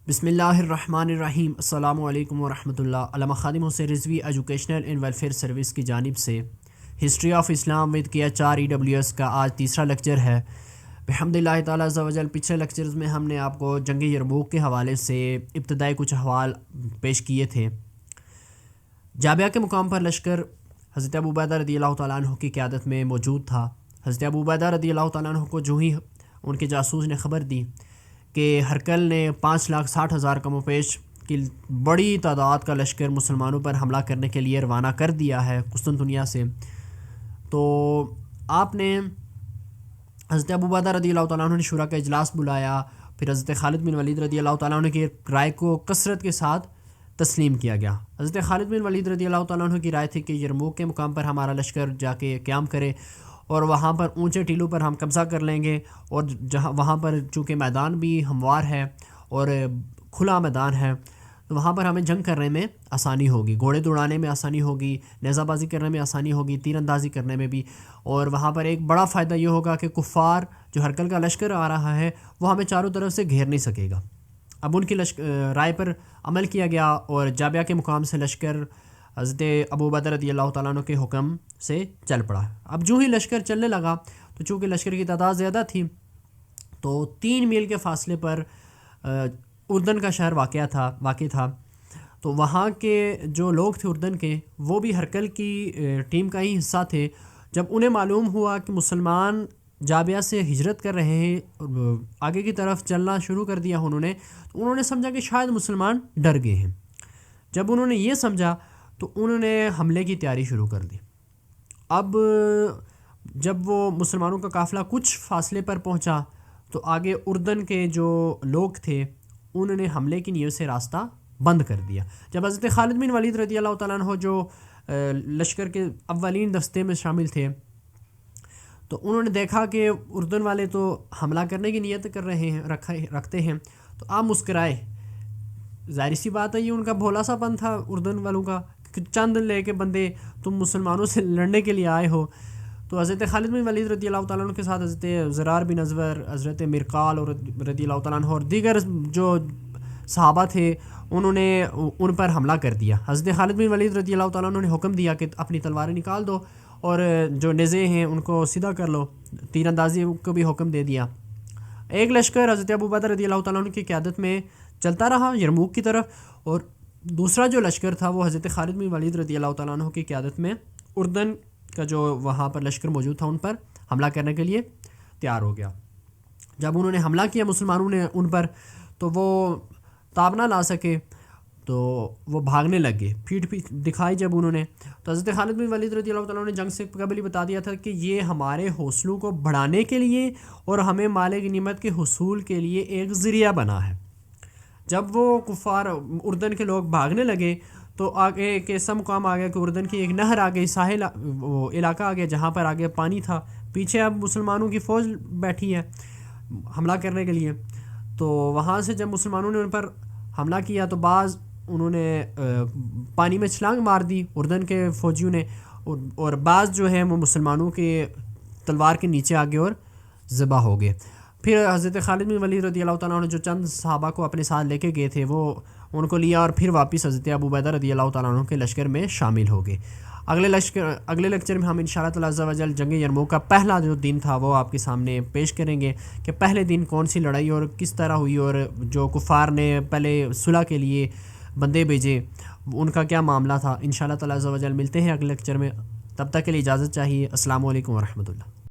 بسم اللہ الرحمن الرحیم۔ السلام علیکم ورحمۃ اللہ۔ علامہ Khadim Hussain Rizvi educational and welfare service کی جانب سے history of Islam with KH4EWS کا آج تیسرا لیکچر ہے بحمد اللہ تعالیٰ عز و جل۔ پچھلے لیکچرز میں ہم نے آپ کو جنگ یرموک کے حوالے سے ابتدائی کچھ احوال پیش کیے تھے۔ جابیہ کے مقام پر لشکر حضرت ابو عبیدہ رضی اللہ تعالیٰ عنہ کی قیادت میں موجود تھا۔ حضرت ابو عبیدہ رضی اللہ تعالیٰ عنہ کو جو ہی ان کے جاسوس نے خبر دی کہ ہرقل نے 5,60,000 کم و بیش کی بڑی تعداد کا لشکر مسلمانوں پر حملہ کرنے کے لیے روانہ کر دیا ہے قسطنطنیہ سے، تو آپ نے حضرت ابو عبیدہ رضی اللہ تعالیٰ عنہ نے شورا کا اجلاس بلایا۔ پھر حضرت خالد بن ولید رضی اللہ تعالیٰ عنہ کی رائے کو کثرت کے ساتھ تسلیم کیا گیا۔ حضرت خالد بن ولید رضی اللہ تعالیٰ عنہ کی رائے تھی کہ یرموک کے مقام پر ہمارا لشکر جا کے قیام کرے اور وہاں پر اونچے ٹیلوں پر ہم قبضہ کر لیں گے، اور جہاں وہاں پر چونکہ میدان بھی ہموار ہے اور کھلا میدان ہے تو وہاں پر ہمیں جنگ کرنے میں آسانی ہوگی، گھوڑے دوڑانے میں آسانی ہوگی، نیزہ بازی کرنے میں آسانی ہوگی، تیر اندازی کرنے میں بھی، اور وہاں پر ایک بڑا فائدہ یہ ہوگا کہ کفار جو ہرقل کا لشکر آ رہا ہے وہ ہمیں چاروں طرف سے گھیر نہیں سکے گا۔ اب ان کی رائے پر عمل کیا گیا اور جابیہ کے مقام سے لشکر حضرت ابو عبیدہ رضی اللہ تعالیٰ عنہ کے حکم سے چل پڑا۔ اب جو ہی لشکر چلنے لگا تو چونکہ لشکر کی تعداد زیادہ تھی تو 3 میل کے فاصلے پر اردن کا شہر واقع تھا، تو وہاں کے جو لوگ تھے اردن کے وہ بھی ہرقل کی ٹیم کا ہی حصہ تھے۔ جب انہیں معلوم ہوا کہ مسلمان جابیہ سے ہجرت کر رہے ہیں، آگے کی طرف چلنا شروع کر دیا تو انہوں نے سمجھا کہ شاید مسلمان ڈر گئے ہیں۔ جب انہوں نے یہ سمجھا تو انہوں نے حملے کی تیاری شروع کر دی۔ اب جب وہ مسلمانوں کا قافلہ کچھ فاصلے پر پہنچا تو آگے اردن کے جو لوگ تھے انہوں نے حملے کی نیت سے راستہ بند کر دیا۔ جب حضرت خالد بن ولید رضی اللہ تعالیٰ عنہ جو لشکر کے اولین دستے میں شامل تھے تو انہوں نے دیکھا کہ اردن والے تو حملہ کرنے کی نیت کر رہے ہیں رکھتے ہیں، تو آپ مسکرائے۔ ظاہر سی بات ہے یہ ان کا بھولا سا پن تھا اردن والوں کا کہ چند لے کے بندے تم مسلمانوں سے لڑنے کے لیے آئے ہو۔ تو حضرت خالد بن ولید رضی اللہ تعالیٰ عنہ کے ساتھ حضرت زرار بن ازور، حضرت مرقال اور رضی اللہ تعالیٰ عنہ اور دیگر جو صحابہ تھے انہوں نے ان پر حملہ کر دیا۔ حضرت خالد بن ولید رضی اللہ تعالیٰ عنہ نے حکم دیا کہ اپنی تلواریں نکال دو اور جو نیزے ہیں ان کو سیدھا کر لو، تیر اندازی کو بھی حکم دے دیا۔ ایک لشکر حضرت ابو عبیدہ رضی اللہ تعالیٰ عنہ کی قیادت میں چلتا رہا یرموک کی طرف، اور دوسرا جو لشکر تھا وہ حضرت خالد بن ولید رضی اللہ تعالیٰ عنہ کی قیادت میں اردن کا جو وہاں پر لشکر موجود تھا ان پر حملہ کرنے کے لیے تیار ہو گیا۔ جب انہوں نے حملہ کیا مسلمانوں نے ان پر تو وہ تاب نہ لا سکے تو وہ بھاگنے لگ گئے، پیٹھ دکھائی جب انہوں نے، تو حضرت خالد بن ولید رضی اللہ تعالیٰ عنہ نے جنگ سے قبل ہی بتا دیا تھا کہ یہ ہمارے حوصلوں کو بڑھانے کے لیے اور ہمیں مال غنیمت کے حصول کے لیے ایک ذریعہ بنا ہے۔ جب وہ کفار اردن کے لوگ بھاگنے لگے تو آگے ایک ایسا مقام آ گیا کہ اردن کی ایک نہر آ گئی، ساحل علاقہ آ گیا جہاں پر آگے پانی تھا، پیچھے اب مسلمانوں کی فوج بیٹھی ہے حملہ کرنے کے لیے۔ تو وہاں سے جب مسلمانوں نے ان پر حملہ کیا تو بعض انہوں نے پانی میں چھلانگ مار دی اردن کے فوجیوں نے، اور بعض جو ہیں وہ مسلمانوں کے تلوار کے نیچے آگے اور ذبح ہو گئے۔ پھر حضرت خالد بن ولید رضی اللہ تعالیٰ عنہ جو چند صحابہ کو اپنے ساتھ لے کے گئے تھے وہ ان کو لیا اور پھر واپس حضرت ابو عبیدہ رضی اللہ تعالیٰ عنہ کے لشکر میں شامل ہو گئے۔ اگلے لیکچر میں ہم انشاءاللہ تعالیٰ عز و جل جنگ یرموک کا پہلا جو دن تھا وہ آپ کے سامنے پیش کریں گے کہ پہلے دن کون سی لڑائی اور کس طرح ہوئی، اور جو کفار نے پہلے صلح کے لیے بندے بھیجے ان کا کیا معاملہ تھا۔ انشاءاللہ تعالیٰ عز و جل ملتے ہیں اگلے لیکچر میں، تب تک کے لیے اجازت چاہیے۔ السلام علیکم ورحمۃ اللہ۔